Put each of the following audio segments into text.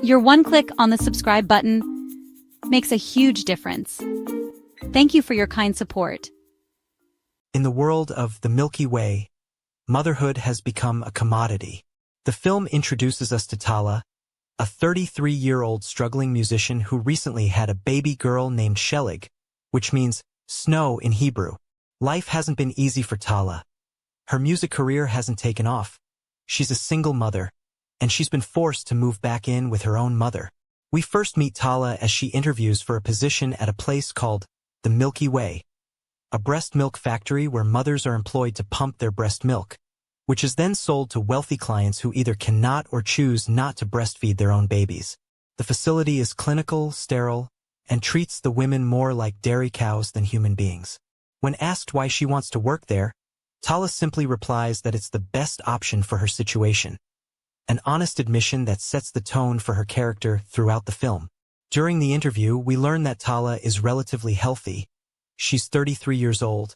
Your one click on the subscribe button makes a huge difference. Thank you for your kind support. In the world of the Milky Way, motherhood has become a commodity. The film introduces us to Tala, a 33-year-old struggling musician who recently had a baby girl named Kenig, which means snow in Hebrew. Life hasn't been easy for Tala. Her music career hasn't taken off. She's a single mother, and she's been forced to move back in with her own mother. We first meet Tala as she interviews for a position at a place called the Milky Way, a breast milk factory where mothers are employed to pump their breast milk, which is then sold to wealthy clients who either cannot or choose not to breastfeed their own babies. The facility is clinical, sterile, and treats the women more like dairy cows than human beings. When asked why she wants to work there, Tala simply replies that it's the best option for her situation, an honest admission that sets the tone for her character throughout the film. During the interview, we learn that Tala is relatively healthy. She's 33 years old,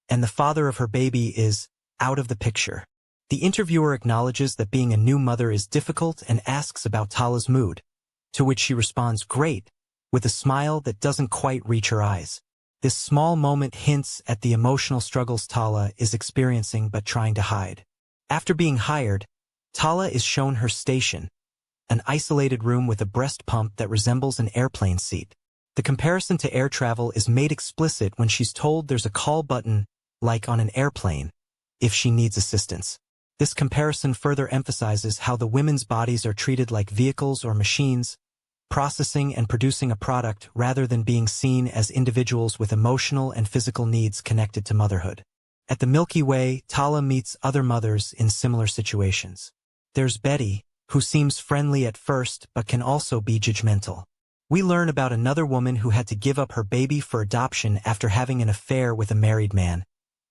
and the father of her baby is out of the picture. The interviewer acknowledges that being a new mother is difficult and asks about Tala's mood, to which she responds, "Great," with a smile that doesn't quite reach her eyes. This small moment hints at the emotional struggles Tala is experiencing but trying to hide. After being hired, Tala is shown her station, an isolated room with a breast pump that resembles an airplane seat. The comparison to air travel is made explicit when she's told there's a call button, like on an airplane, if she needs assistance. This comparison further emphasizes how the women's bodies are treated like vehicles or machines, processing and producing a product rather than being seen as individuals with emotional and physical needs connected to motherhood. At the Milky Way, Tala meets other mothers in similar situations. There's Betty, who seems friendly at first but can also be judgmental. We learn about another woman who had to give up her baby for adoption after having an affair with a married man,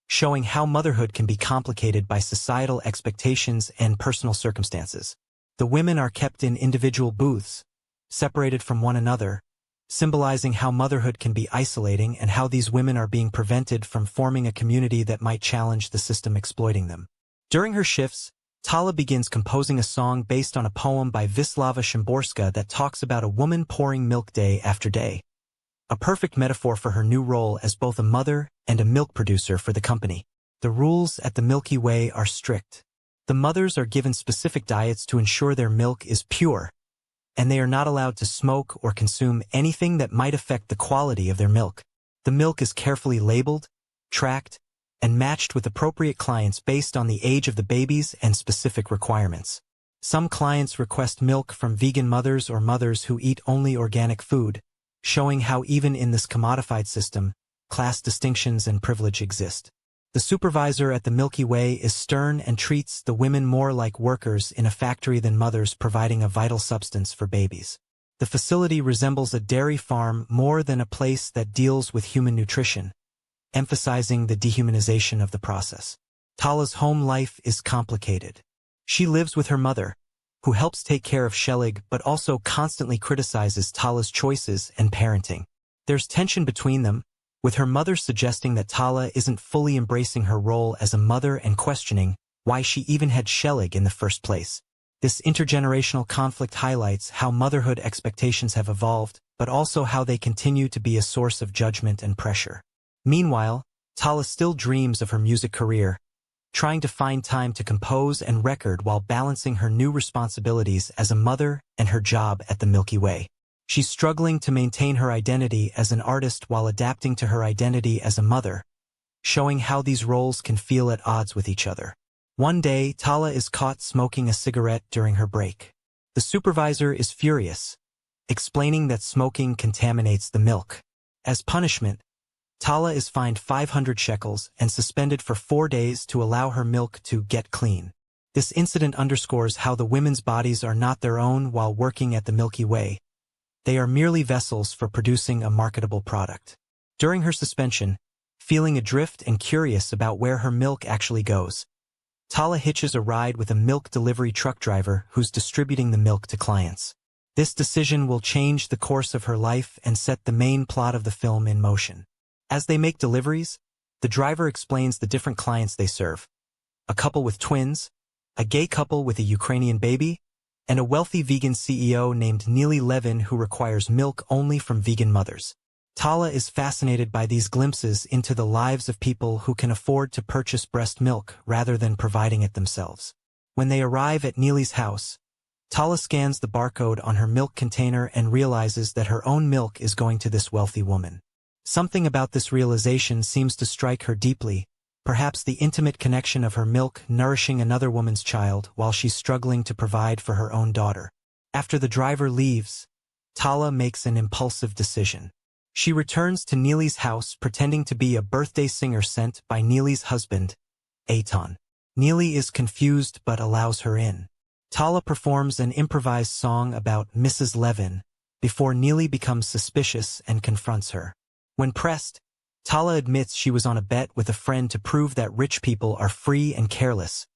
showing how motherhood can be complicated by societal expectations and personal circumstances. The women are kept in individual booths, separated from one another, symbolizing how motherhood can be isolating and how these women are being prevented from forming a community that might challenge the system exploiting them. During her shifts, Tala begins composing a song based on a poem by Wisława Szymborska that talks about a woman pouring milk day after day, a perfect metaphor for her new role as both a mother and a milk producer for the company. The rules at the Milky Way are strict. The mothers are given specific diets to ensure their milk is pure, and they are not allowed to smoke or consume anything that might affect the quality of their milk. The milk is carefully labeled, tracked, and matched with appropriate clients based on the age of the babies and specific requirements. Some clients request milk from vegan mothers or mothers who eat only organic food, showing how even in this commodified system, class distinctions and privilege exist. The supervisor at the Milky Way is stern and treats the women more like workers in a factory than mothers providing a vital substance for babies. The facility resembles a dairy farm more than a place that deals with human nutrition, emphasizing the dehumanization of the process. Tala's home life is complicated. She lives with her mother, who helps take care of Kenig but also constantly criticizes Tala's choices and parenting. There's tension between them, with her mother suggesting that Tala isn't fully embracing her role as a mother and questioning why she even had Kenig in the first place. This intergenerational conflict highlights how motherhood expectations have evolved, but also how they continue to be a source of judgment and pressure. Meanwhile, Tala still dreams of her music career, trying to find time to compose and record while balancing her new responsibilities as a mother and her job at the Milky Way. She's struggling to maintain her identity as an artist while adapting to her identity as a mother, showing how these roles can feel at odds with each other. One day, Tala is caught smoking a cigarette during her break. The supervisor is furious, explaining that smoking contaminates the milk. As punishment, Tala is fined 500 shekels and suspended for 4 days to allow her milk to get clean. This incident underscores how the women's bodies are not their own while working at the Milky Way. They are merely vessels for producing a marketable product. During her suspension, feeling adrift and curious about where her milk actually goes, Tala hitches a ride with a milk delivery truck driver who's distributing the milk to clients. This decision will change the course of her life and set the main plot of the film in motion. As they make deliveries, the driver explains the different clients they serve: a couple with twins, a gay couple with a Ukrainian baby, and a wealthy vegan CEO named Nili Levin who requires milk only from vegan mothers. Tala is fascinated by these glimpses into the lives of people who can afford to purchase breast milk rather than providing it themselves. When they arrive at Nili's house, Tala scans the barcode on her milk container and realizes that her own milk is going to this wealthy woman. Something about this realization seems to strike her deeply, perhaps the intimate connection of her milk nourishing another woman's child while she's struggling to provide for her own daughter. After the driver leaves, Tala makes an impulsive decision. She returns to Nili's house pretending to be a birthday singer sent by Nili's husband, Eitan. Nili is confused but allows her in. Tala performs an improvised song about Mrs. Levin before Nili becomes suspicious and confronts her. When pressed, Tala admits she was on a bet with a friend to prove that rich people are free and careless,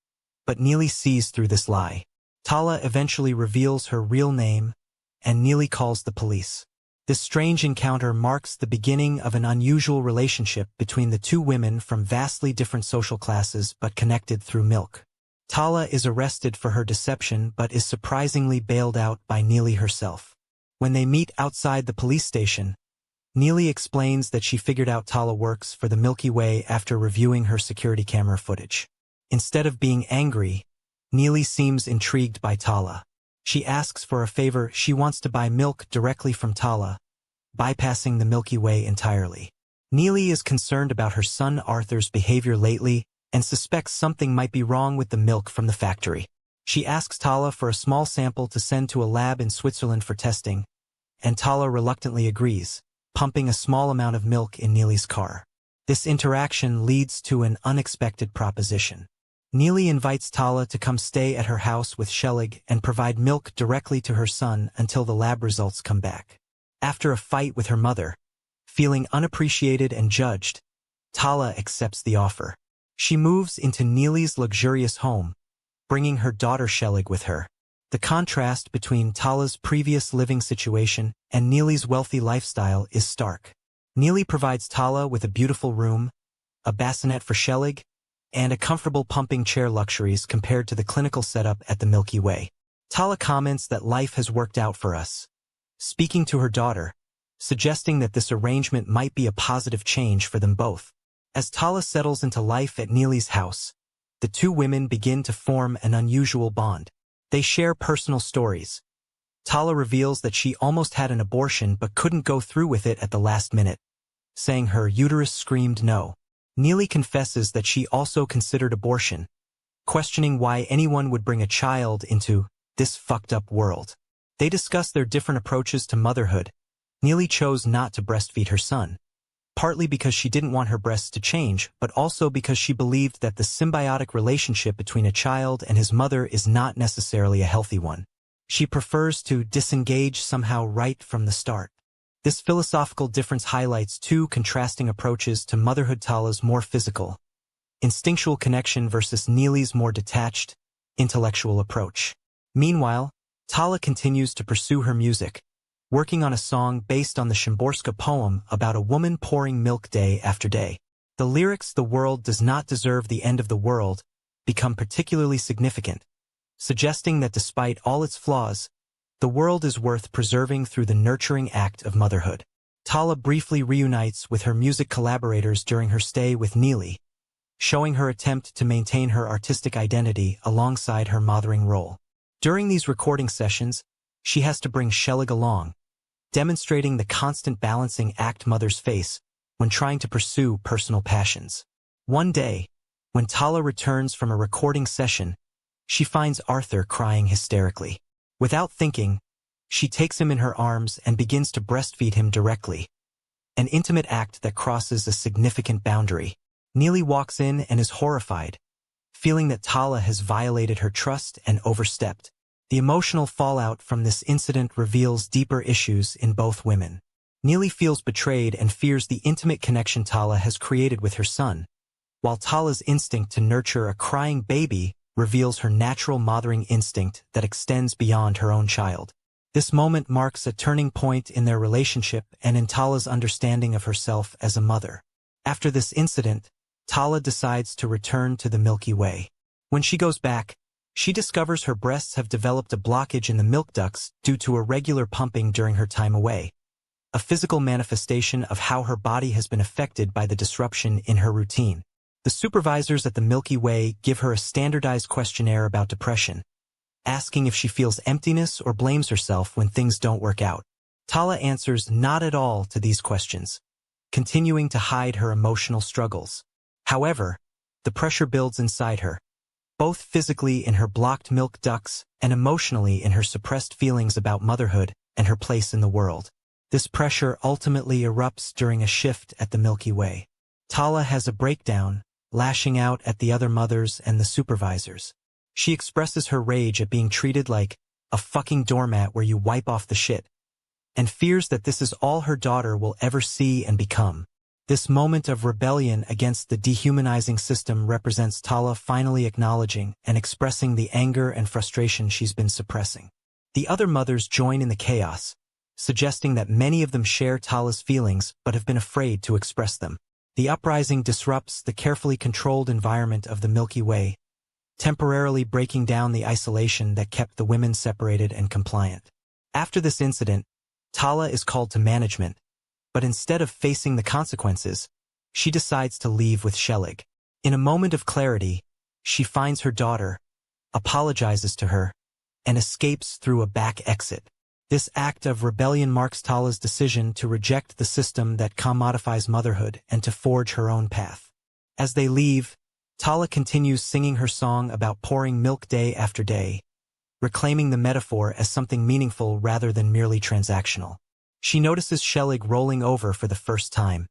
but Nili sees through this lie. Tala eventually reveals her real name, and Nili calls the police. This strange encounter marks the beginning of an unusual relationship between the two women from vastly different social classes but connected through milk. Tala is arrested for her deception but is surprisingly bailed out by Nili herself. When they meet outside the police station, Nili explains that she figured out Tala works for the Milky Way after reviewing her security camera footage. Instead of being angry, Nili seems intrigued by Tala. She asks for a favor. She wants to buy milk directly from Tala, bypassing the Milky Way entirely. Nili is concerned about her son Arthur's behavior lately and suspects something might be wrong with the milk from the factory. She asks Tala for a small sample to send to a lab in Switzerland for testing, and Tala reluctantly agrees, pumping a small amount of milk in Nili's car. This interaction leads to an unexpected proposition. Nili invites Tala to come stay at her house with Kenig and provide milk directly to her son until the lab results come back. After a fight with her mother, feeling unappreciated and judged, Tala accepts the offer. She moves into Nili's luxurious home, bringing her daughter Kenig with her. The contrast between Tala's previous living situation and Nili's wealthy lifestyle is stark. Nili provides Tala with a beautiful room, a bassinet for Kenig, and a comfortable pumping chair, luxuries compared to the clinical setup at the Milky Way. Tala comments that life has worked out for us, speaking to her daughter, suggesting that this arrangement might be a positive change for them both. As Tala settles into life at Nili's house, the two women begin to form an unusual bond. They share personal stories. Tala reveals that she almost had an abortion but couldn't go through with it at the last minute, saying her uterus screamed no. Nili confesses that she also considered abortion, questioning why anyone would bring a child into this fucked up world. They discuss their different approaches to motherhood. Nili chose not to breastfeed her son, partly because she didn't want her breasts to change, but also because she believed that the symbiotic relationship between a child and his mother is not necessarily a healthy one. She prefers to disengage somehow right from the start. This philosophical difference highlights two contrasting approaches to motherhood: Tala's more physical, instinctual connection versus Nili's more detached, intellectual approach. Meanwhile, Tala continues to pursue her music, working on a song based on the Szymborska poem about a woman pouring milk day after day. The lyrics "The world does not deserve the end of the world" become particularly significant, suggesting that despite all its flaws, the world is worth preserving through the nurturing act of motherhood. Tala briefly reunites with her music collaborators during her stay with Nili, showing her attempt to maintain her artistic identity alongside her mothering role. During these recording sessions, she has to bring Kenig along, demonstrating the constant balancing act mothers face when trying to pursue personal passions. One day, when Tala returns from a recording session, she finds Arthur crying hysterically. Without thinking, she takes him in her arms and begins to breastfeed him directly, an intimate act that crosses a significant boundary. Nili walks in and is horrified, feeling that Tala has violated her trust and overstepped. The emotional fallout from this incident reveals deeper issues in both women. Nili feels betrayed and fears the intimate connection Tala has created with her son, while Tala's instinct to nurture a crying baby reveals her natural mothering instinct that extends beyond her own child. This moment marks a turning point in their relationship and in Tala's understanding of herself as a mother. After this incident, Tala decides to return to the Milky Way. When she goes back, She discovers her breasts have developed a blockage in the milk ducts due to irregular pumping during her time away, a physical manifestation of how her body has been affected by the disruption in her routine. The supervisors at the Milky Way give her a standardized questionnaire about depression, asking if she feels emptiness or blames herself when things don't work out. Tala answers not at all to these questions, continuing to hide her emotional struggles. However, the pressure builds inside her, both physically in her blocked milk ducts and emotionally in her suppressed feelings about motherhood and her place in the world. This pressure ultimately erupts during a shift at the Milky Way. Tala has a breakdown, lashing out at the other mothers and the supervisors. She expresses her rage at being treated like a fucking doormat where you wipe off the shit, and fears that this is all her daughter will ever see and become. This moment of rebellion against the dehumanizing system represents Tala finally acknowledging and expressing the anger and frustration she's been suppressing. The other mothers join in the chaos, suggesting that many of them share Tala's feelings but have been afraid to express them. The uprising disrupts the carefully controlled environment of the Milky Way, temporarily breaking down the isolation that kept the women separated and compliant. After this incident, Tala is called to management, but instead of facing the consequences, she decides to leave with Kenig. In a moment of clarity, she finds her daughter, apologizes to her, and escapes through a back exit. This act of rebellion marks Tala's decision to reject the system that commodifies motherhood and to forge her own path. As they leave, Tala continues singing her song about pouring milk day after day, reclaiming the metaphor as something meaningful rather than merely transactional. She notices Kenig rolling over for the first time,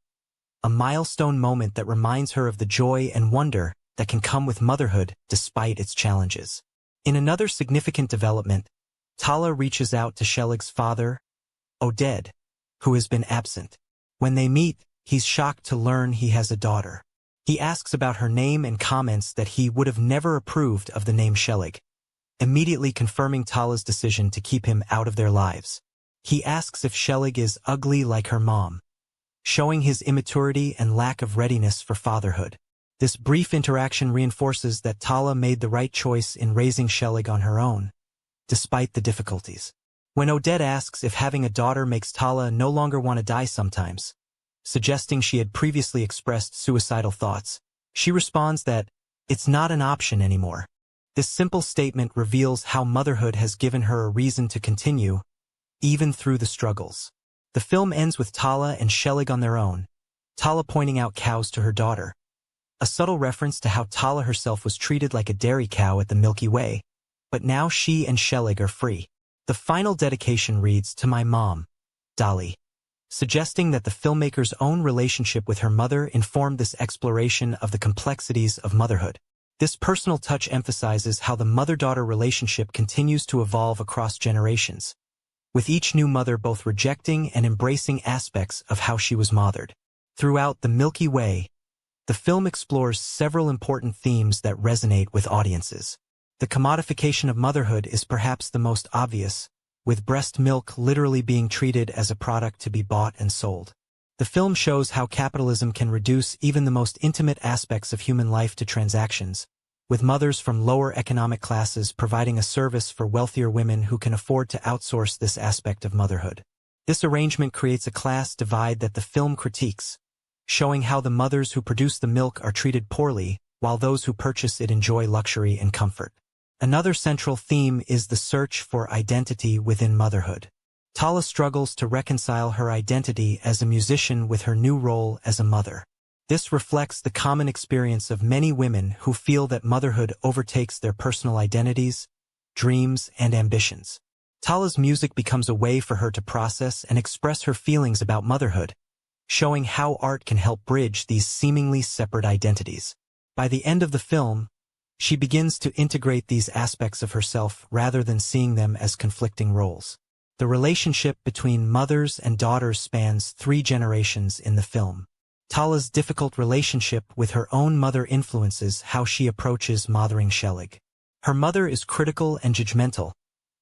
a milestone moment that reminds her of the joy and wonder that can come with motherhood despite its challenges. In another significant development, Tala reaches out to Kenig's father, Oded, who has been absent. When they meet, he's shocked to learn he has a daughter. He asks about her name and comments that he would have never approved of the name Kenig, immediately confirming Tala's decision to keep him out of their lives. He asks if Kenig is ugly like her mom, showing his immaturity and lack of readiness for fatherhood. This brief interaction reinforces that Tala made the right choice in raising Kenig on her own, despite the difficulties. When Oded asks if having a daughter makes Tala no longer want to die sometimes, suggesting she had previously expressed suicidal thoughts, she responds that it's not an option anymore. This simple statement reveals how motherhood has given her a reason to continue, even through the struggles. The film ends with Tala and Kenig on their own, Tala pointing out cows to her daughter, a subtle reference to how Tala herself was treated like a dairy cow at the Milky Way, but now she and Kenig are free. The final dedication reads, "To my mom, Dali," suggesting that the filmmaker's own relationship with her mother informed this exploration of the complexities of motherhood. This personal touch emphasizes how the mother-daughter relationship continues to evolve across generations, with each new mother both rejecting and embracing aspects of how she was mothered. Throughout the Milky Way, the film explores several important themes that resonate with audiences. The commodification of motherhood is perhaps the most obvious, with breast milk literally being treated as a product to be bought and sold. The film shows how capitalism can reduce even the most intimate aspects of human life to transactions, with mothers from lower economic classes providing a service for wealthier women who can afford to outsource this aspect of motherhood. This arrangement creates a class divide that the film critiques, showing how the mothers who produce the milk are treated poorly, while those who purchase it enjoy luxury and comfort. Another central theme is the search for identity within motherhood. Tala struggles to reconcile her identity as a musician with her new role as a mother. This reflects the common experience of many women who feel that motherhood overtakes their personal identities, dreams, and ambitions. Tala's music becomes a way for her to process and express her feelings about motherhood, showing how art can help bridge these seemingly separate identities. By the end of the film, she begins to integrate these aspects of herself rather than seeing them as conflicting roles. The relationship between mothers and daughters spans 3 generations in the film. Tala's difficult relationship with her own mother influences how she approaches mothering Kenig. Her mother is critical and judgmental,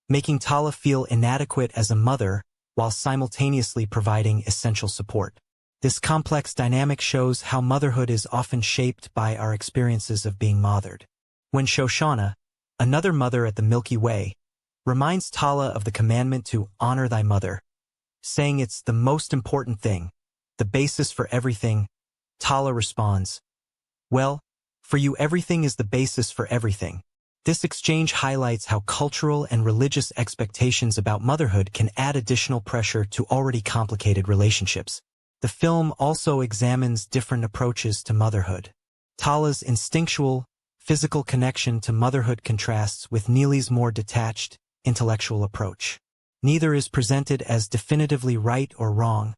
making Tala feel inadequate as a mother while simultaneously providing essential support. This complex dynamic shows how motherhood is often shaped by our experiences of being mothered. When Shoshana, Another mother at the Milky Way reminds Tala of the commandment to honor thy mother, saying it's the most important thing, the basis for everything. Tala responds, well, for you everything is the basis for everything. This exchange highlights how cultural and religious expectations about motherhood can add additional pressure to already complicated relationships. The film also examines different approaches to motherhood. Tala's instinctual, physical connection to motherhood contrasts with Nili's more detached, intellectual approach. Neither is presented as definitively right or wrong,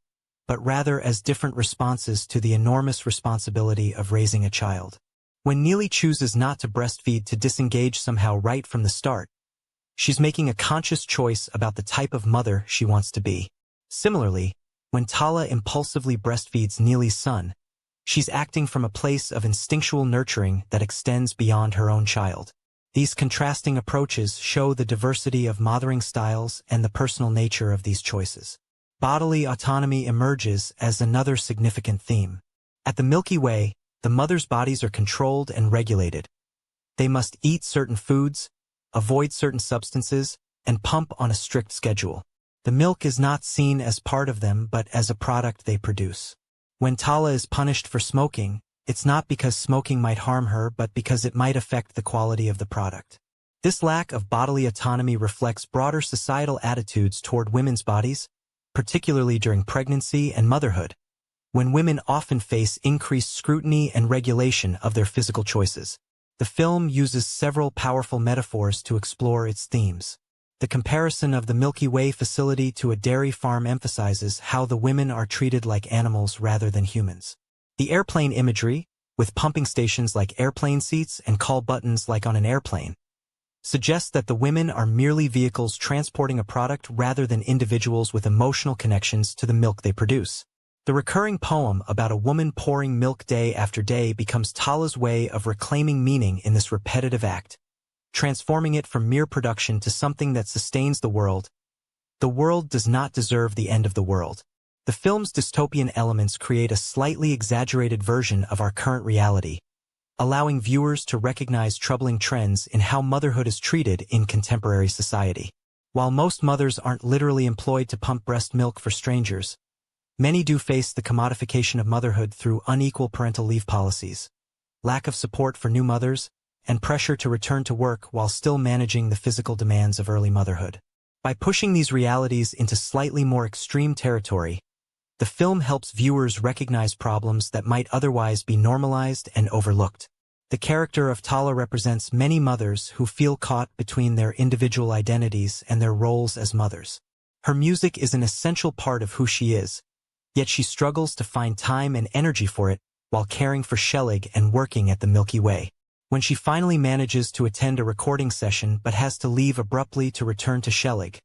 but rather as different responses to the enormous responsibility of raising a child. When Nili chooses not to breastfeed to disengage somehow right from the start, she's making a conscious choice about the type of mother she wants to be. Similarly, when Tala impulsively breastfeeds Nili's son, she's acting from a place of instinctual nurturing that extends beyond her own child. These contrasting approaches show the diversity of mothering styles and the personal nature of these choices. Bodily autonomy emerges as another significant theme. At the Milky Way, the mother's bodies are controlled and regulated. They must eat certain foods, avoid certain substances, and pump on a strict schedule. The milk is not seen as part of them but as a product they produce. When Tala is punished for smoking, it's not because smoking might harm her but because it might affect the quality of the product. This lack of bodily autonomy reflects broader societal attitudes toward women's bodies, particularly during pregnancy and motherhood, when women often face increased scrutiny and regulation of their physical choices. The film uses several powerful metaphors to explore its themes. The comparison of the Milky Way facility to a dairy farm emphasizes how the women are treated like animals rather than humans. The airplane imagery, with pumping stations like airplane seats and call buttons like on an airplane, suggests that the women are merely vehicles transporting a product rather than individuals with emotional connections to the milk they produce. The recurring poem about a woman pouring milk day after day becomes Tala's way of reclaiming meaning in this repetitive act, transforming it from mere production to something that sustains the world. The world does not deserve the end of the world. The film's dystopian elements create a slightly exaggerated version of our current reality, allowing viewers to recognize troubling trends in how motherhood is treated in contemporary society. While most mothers aren't literally employed to pump breast milk for strangers, many do face the commodification of motherhood through unequal parental leave policies, lack of support for new mothers, and pressure to return to work while still managing the physical demands of early motherhood. By pushing these realities into slightly more extreme territory, the film helps viewers recognize problems that might otherwise be normalized and overlooked. The character of Tala represents many mothers who feel caught between their individual identities and their roles as mothers. Her music is an essential part of who she is, yet she struggles to find time and energy for it while caring for Kenig and working at the Milky Way. When she finally manages to attend a recording session but has to leave abruptly to return to Kenig,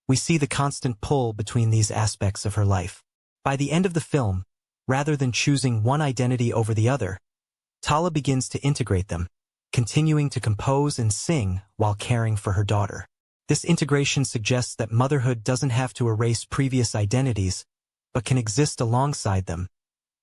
we see the constant pull between these aspects of her life. By the end of the film, rather than choosing one identity over the other, Tala begins to integrate them, continuing to compose and sing while caring for her daughter. This integration suggests that motherhood doesn't have to erase previous identities, but can exist alongside them,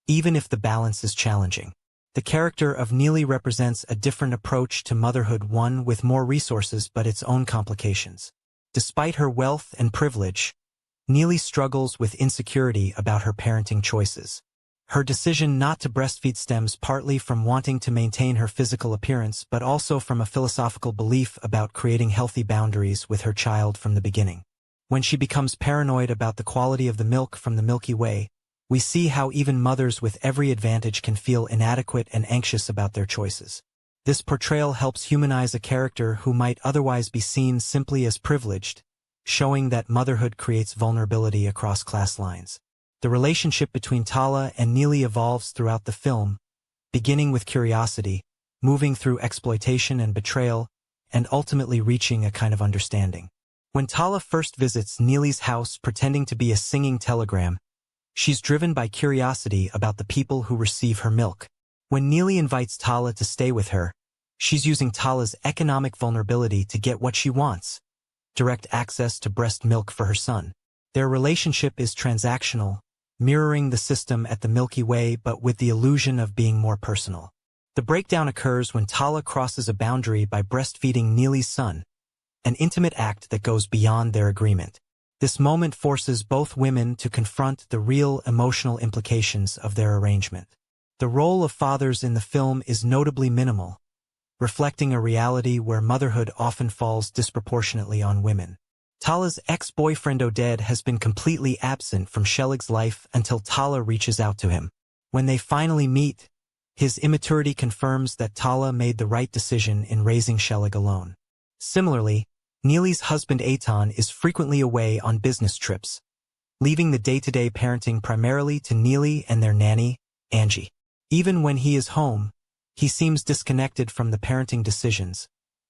even if the balance is challenging. The character of Nili represents a different approach to motherhood, one with more resources but its own complications. Despite her wealth and privilege, Nili struggles with insecurity about her parenting choices. Her decision not to breastfeed stems partly from wanting to maintain her physical appearance but also from a philosophical belief about creating healthy boundaries with her child from the beginning. When she becomes paranoid about the quality of the milk from the Milky Way, we see how even mothers with every advantage can feel inadequate and anxious about their choices. This portrayal helps humanize a character who might otherwise be seen simply as privileged, showing that motherhood creates vulnerability across class lines. The relationship between Tala and Nili evolves throughout the film, beginning with curiosity, moving through exploitation and betrayal, and ultimately reaching a kind of understanding. When Tala first visits Nili's house pretending to be a singing telegram, she's driven by curiosity about the people who receive her milk. When Nili invites Tala to stay with her, she's using Tala's economic vulnerability to get what she wants: direct access to breast milk for her son. Their relationship is transactional, mirroring the system at the Milky Way but with the illusion of being more personal. The breakdown occurs when Tala crosses a boundary by breastfeeding Nili's son, an intimate act that goes beyond their agreement. This moment forces both women to confront the real emotional implications of their arrangement. The role of fathers in the film is notably minimal, reflecting a reality where motherhood often falls disproportionately on women. Tala's ex-boyfriend Oded has been completely absent from Shelig's life until Tala reaches out to him. When they finally meet, his immaturity confirms that Tala made the right decision in raising Shelig alone. Similarly, Nili's husband Eitan is frequently away on business trips, leaving the day-to-day parenting primarily to Nili and their nanny, Angie. Even when he is home, he seems disconnected from the parenting decisions,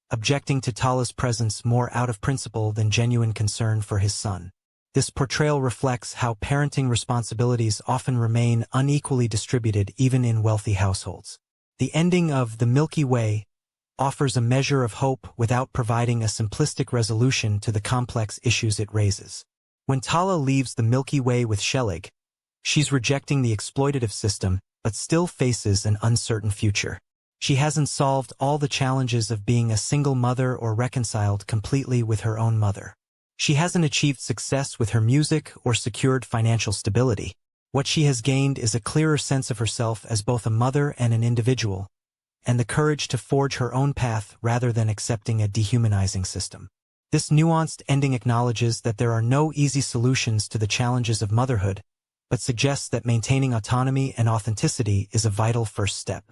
objecting to Tala's presence more out of principle than genuine concern for his son. This portrayal reflects how parenting responsibilities often remain unequally distributed even in wealthy households. The ending of The Milky Way offers a measure of hope without providing a simplistic resolution to the complex issues it raises. When Tala leaves the Milky Way with Shelig, she's rejecting the exploitative system but still faces an uncertain future. She hasn't solved all the challenges of being a single mother or reconciled completely with her own mother. She hasn't achieved success with her music or secured financial stability. What she has gained is a clearer sense of herself as both a mother and an individual, and the courage to forge her own path rather than accepting a dehumanizing system. This nuanced ending acknowledges that there are no easy solutions to the challenges of motherhood, but suggests that maintaining autonomy and authenticity is a vital first step.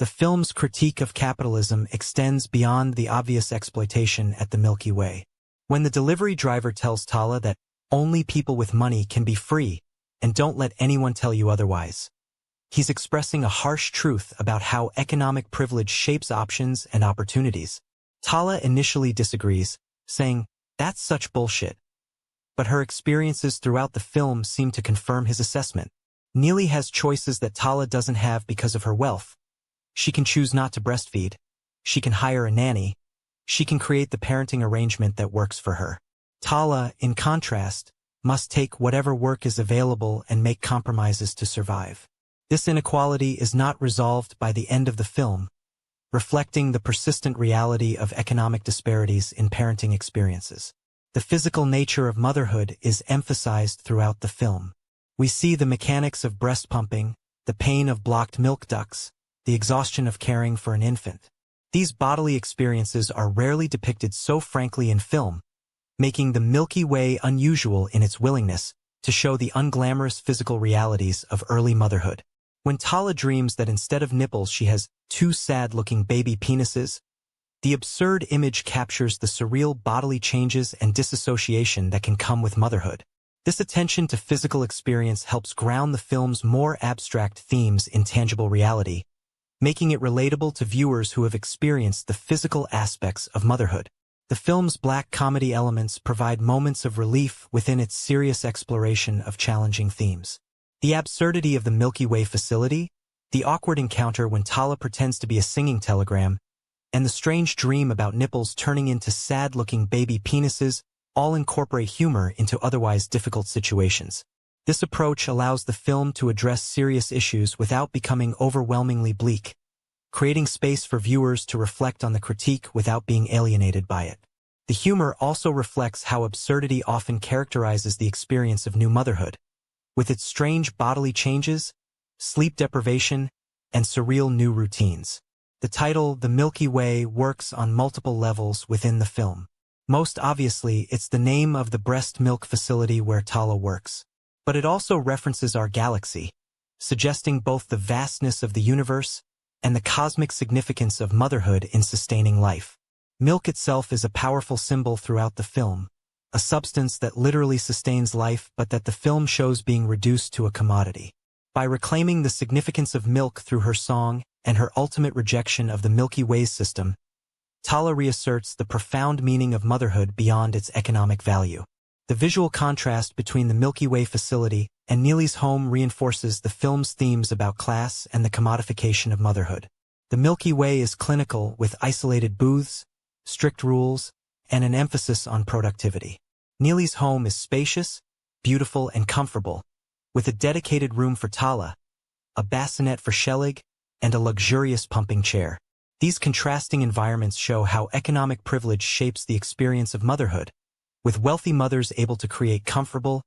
The film's critique of capitalism extends beyond the obvious exploitation at the Milky Way. When the delivery driver tells Tala that only people with money can be free and don't let anyone tell you otherwise, he's expressing a harsh truth about how economic privilege shapes options and opportunities. Tala initially disagrees, saying, "That's such bullshit." But her experiences throughout the film seem to confirm his assessment. Nili has choices that Tala doesn't have because of her wealth. She can choose not to breastfeed. She can hire a nanny. She can create the parenting arrangement that works for her. Tala, in contrast, must take whatever work is available and make compromises to survive. This inequality is not resolved by the end of the film, reflecting the persistent reality of economic disparities in parenting experiences. The physical nature of motherhood is emphasized throughout the film. We see the mechanics of breast pumping, the pain of blocked milk ducts, the exhaustion of caring for an infant. These bodily experiences are rarely depicted so frankly in film, making The Milky Way unusual in its willingness to show the unglamorous physical realities of early motherhood. When Tala dreams that instead of nipples she has two sad-looking baby penises, the absurd image captures the surreal bodily changes and disassociation that can come with motherhood. This attention to physical experience helps ground the film's more abstract themes in tangible reality, making it relatable to viewers who have experienced the physical aspects of motherhood. The film's black comedy elements provide moments of relief within its serious exploration of challenging themes. The absurdity of the Milky Way facility, the awkward encounter when Tala pretends to be a singing telegram, and the strange dream about nipples turning into sad-looking baby penises all incorporate humor into otherwise difficult situations. This approach allows the film to address serious issues without becoming overwhelmingly bleak, creating space for viewers to reflect on the critique without being alienated by it. The humor also reflects how absurdity often characterizes the experience of new motherhood, with its strange bodily changes, sleep deprivation, and surreal new routines. The title, The Milky Way, works on multiple levels within the film. Most obviously, it's the name of the breast milk facility where Tala works. But it also references our galaxy, suggesting both the vastness of the universe and the cosmic significance of motherhood in sustaining life. Milk itself is a powerful symbol throughout the film, a substance that literally sustains life but that the film shows being reduced to a commodity. By reclaiming the significance of milk through her song and her ultimate rejection of the Milky Way system, Tala reasserts the profound meaning of motherhood beyond its economic value. The visual contrast between the Milky Way facility and Nili's home reinforces the film's themes about class and the commodification of motherhood. The Milky Way is clinical with isolated booths, strict rules, and an emphasis on productivity. Nili's home is spacious, beautiful, and comfortable, with a dedicated room for Tala, a bassinet for Shelig, and a luxurious pumping chair. These contrasting environments show how economic privilege shapes the experience of motherhood, with wealthy mothers able to create comfortable,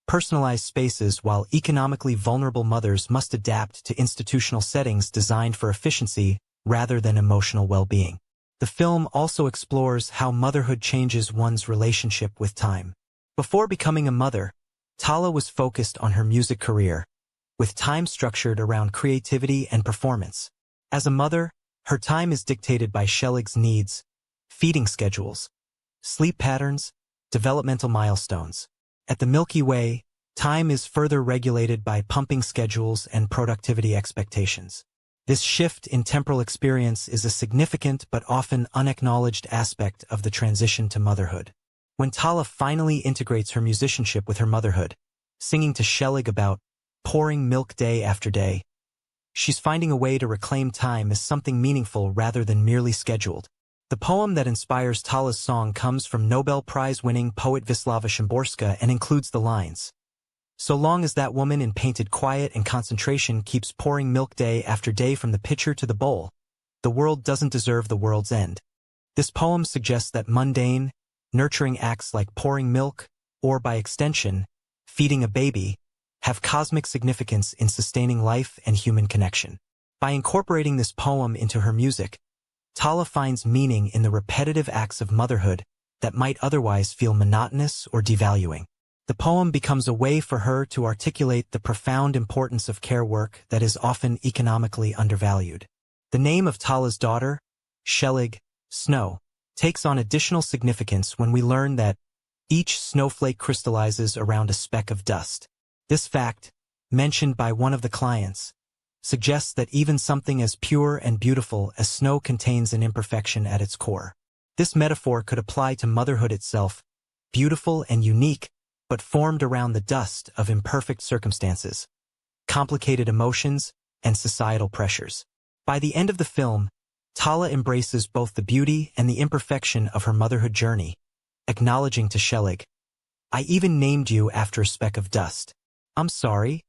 personalized spaces while economically vulnerable mothers must adapt to institutional settings designed for efficiency rather than emotional well-being. The film also explores how motherhood changes one's relationship with time. Before becoming a mother, Tala was focused on her music career, with time structured around creativity and performance. As a mother, her time is dictated by Shelig's needs, feeding schedules, sleep patterns, developmental milestones. At the Milky Way, time is further regulated by pumping schedules and productivity expectations. This shift in temporal experience is a significant but often unacknowledged aspect of the transition to motherhood. When Tala finally integrates her musicianship with her motherhood, singing to Shelig about pouring milk day after day, she's finding a way to reclaim time as something meaningful rather than merely scheduled. The poem that inspires Tala's song comes from Nobel Prize-winning poet Wisława Szymborska and includes the lines, "So long as that woman in painted quiet and concentration keeps pouring milk day after day from the pitcher to the bowl, the world doesn't deserve the world's end." This poem suggests that mundane, nurturing acts like pouring milk, or by extension, feeding a baby, have cosmic significance in sustaining life and human connection. By incorporating this poem into her music, Tala finds meaning in the repetitive acts of motherhood that might otherwise feel monotonous or devaluing. The poem becomes a way for her to articulate the profound importance of care work that is often economically undervalued. The name of Tala's daughter, Shelig, Snow, takes on additional significance when we learn that each snowflake crystallizes around a speck of dust. This fact, mentioned by one of the clients, suggests that even something as pure and beautiful as snow contains an imperfection at its core. This metaphor could apply to motherhood itself, beautiful and unique, but formed around the dust of imperfect circumstances, complicated emotions, and societal pressures. By the end of the film, Tala embraces both the beauty and the imperfection of her motherhood journey, acknowledging to Shelig, "I even named you after a speck of dust. I'm sorry,"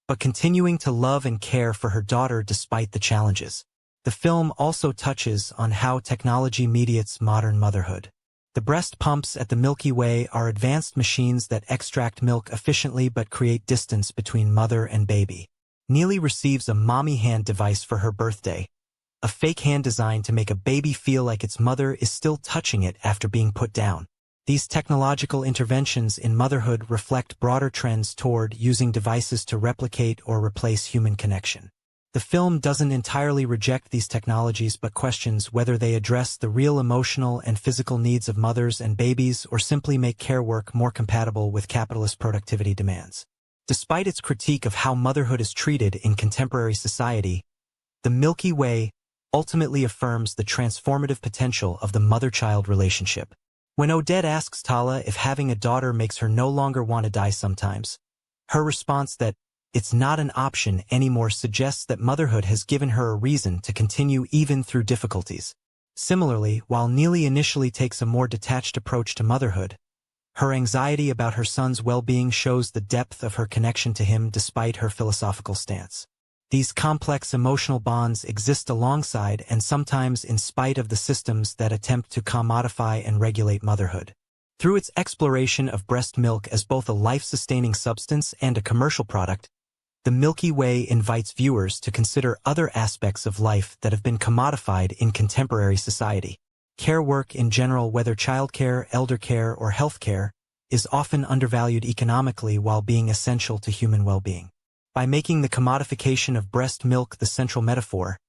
but continuing to love and care for her daughter despite the challenges. The film also touches on how technology mediates modern motherhood. The breast pumps at the Milky Way are advanced machines that extract milk efficiently but create distance between mother and baby. Nili receives a mommy hand device for her birthday, a fake hand designed to make a baby feel like its mother is still touching it after being put down. These technological interventions in motherhood reflect broader trends toward using devices to replicate or replace human connection. The film doesn't entirely reject these technologies but questions whether they address the real emotional and physical needs of mothers and babies or simply make care work more compatible with capitalist productivity demands. Despite its critique of how motherhood is treated in contemporary society, the Milky Way ultimately affirms the transformative potential of the mother-child relationship. When Odette asks Tala if having a daughter makes her no longer want to die sometimes, her response that it's not an option anymore suggests that motherhood has given her a reason to continue even through difficulties. Similarly, while Nili initially takes a more detached approach to motherhood, her anxiety about her son's well-being shows the depth of her connection to him despite her philosophical stance. These complex emotional bonds exist alongside and sometimes in spite of the systems that attempt to commodify and regulate motherhood. Through its exploration of breast milk as both a life-sustaining substance and a commercial product, the Milky Way invites viewers to consider other aspects of life that have been commodified in contemporary society. Care work in general, whether childcare, elder care, or healthcare, is often undervalued economically while being essential to human well-being. By making the commodification of breast milk the central metaphor,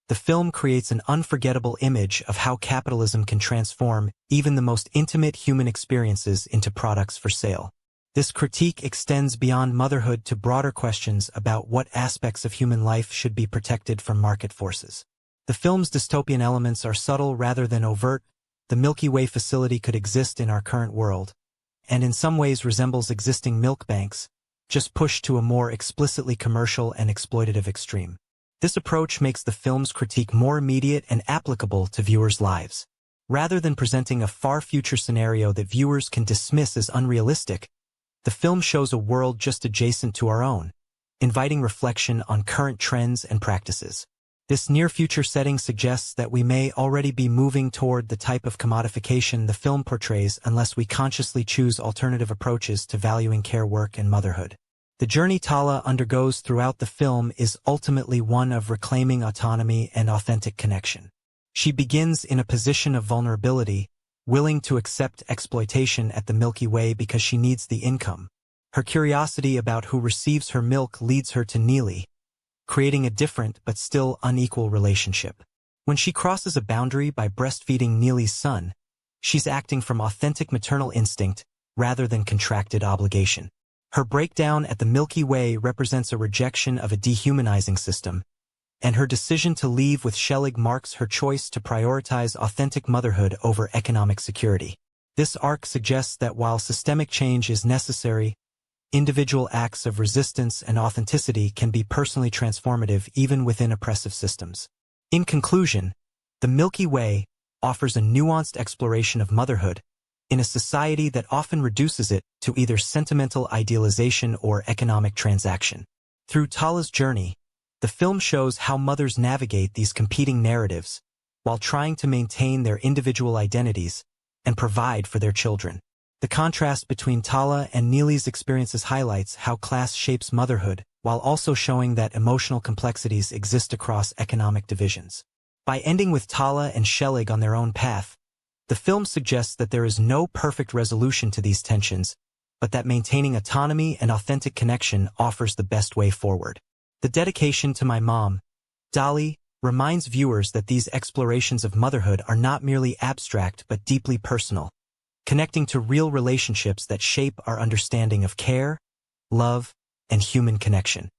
the film creates an unforgettable image of how capitalism can transform even the most intimate human experiences into products for sale. This critique extends beyond motherhood to broader questions about what aspects of human life should be protected from market forces. The film's dystopian elements are subtle rather than overt. The Milky Way facility could exist in our current world, and in some ways resembles existing milk banks, just pushed to a more explicitly commercial and exploitative extreme. This approach makes the film's critique more immediate and applicable to viewers' lives. Rather than presenting a far future scenario that viewers can dismiss as unrealistic, the film shows a world just adjacent to our own, inviting reflection on current trends and practices. This near-future setting suggests that we may already be moving toward the type of commodification the film portrays unless we consciously choose alternative approaches to valuing care work and motherhood. The journey Tala undergoes throughout the film is ultimately one of reclaiming autonomy and authentic connection. She begins in a position of vulnerability, willing to accept exploitation at the Milky Way because she needs the income. Her curiosity about who receives her milk leads her to Nili, creating a different but still unequal relationship. When she crosses a boundary by breastfeeding Nili's son, she's acting from authentic maternal instinct rather than contracted obligation. Her breakdown at the Milky Way represents a rejection of a dehumanizing system, and her decision to leave with Kenig marks her choice to prioritize authentic motherhood over economic security. This arc suggests that while systemic change is necessary, individual acts of resistance and authenticity can be personally transformative even within oppressive systems. In conclusion, the Milky Way offers a nuanced exploration of motherhood in a society that often reduces it to either sentimental idealization or economic transaction. Through Tala's journey, the film shows how mothers navigate these competing narratives while trying to maintain their individual identities and provide for their children. The contrast between Tala and Nili's experiences highlights how class shapes motherhood, while also showing that emotional complexities exist across economic divisions. By ending with Tala and Kenig on their own path, the film suggests that there is no perfect resolution to these tensions, but that maintaining autonomy and authentic connection offers the best way forward. The dedication to my mom, Dolly, reminds viewers that these explorations of motherhood are not merely abstract but deeply personal, connecting to real relationships that shape our understanding of care, love, and human connection.